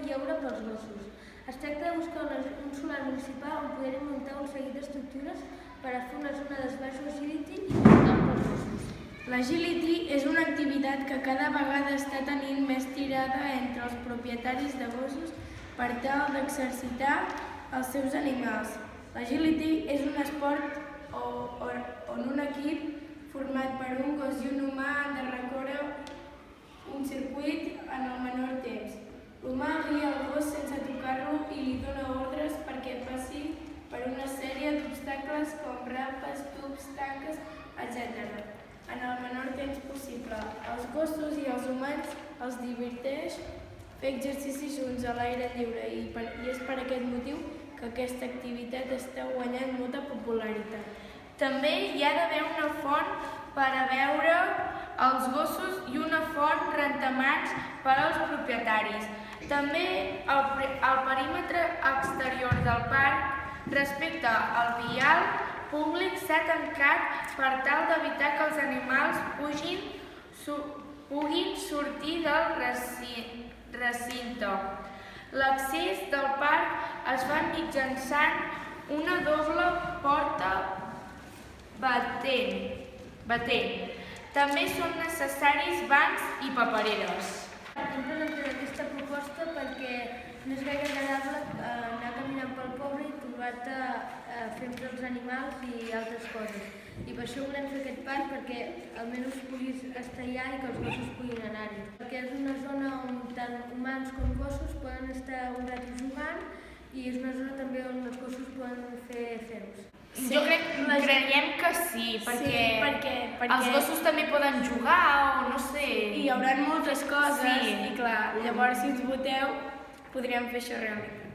lleure pels gossos. Es tracta de buscar un solar municipal on poder muntar un seguit d'estructures per a fer una zona d'esbarjo agility i portal pels gossos. L'agility és una activitat que cada vegada està tenint més tirada entre els propietaris de gossos per tal d'exercitar els seus animals. L'agility és un esport on un equip format per un gos i un humà han de recórrer un circuit en el menor temps. L'humà guia el gos sense tocar-lo i li dona ordres perquè passi per una sèrie d'obstacles com rampes, tubs, tanques, etc. en el menor temps possible. Els gossos i els humans els diverteix fer exercicis junts a l'aire lliure i és per aquest motiu que aquesta activitat està guanyant molta popularitat. També hi ha d'haver una font per a veure els gossos i una font rentamans per als propietaris. També el perímetre exterior del parc respecte al vial públic s'ha tancat per tal d'evitar que els animals puguin sortir del recinte. L'accés del parc es fa mitjançant una doble porta batent. També són necessaris bancs i papereres. Hem presentat aquesta proposta perquè no és gaire agradable anar caminant pel poble i trobar-te fent els animals i altres coses. I per això volem fer aquest parc perquè almenys puguis estar allà i que els gossos puguin anar-hi. Perquè és una zona on tant humans com gossos poden estar un rato jugant i és una zona també on els gossos poden fer feus. Sí, creiem que sí, perquè els gossos també poden jugar o no sé. I hi haurà moltes coses Sí. i clar, llavors si ens voteu podríem fer això realment.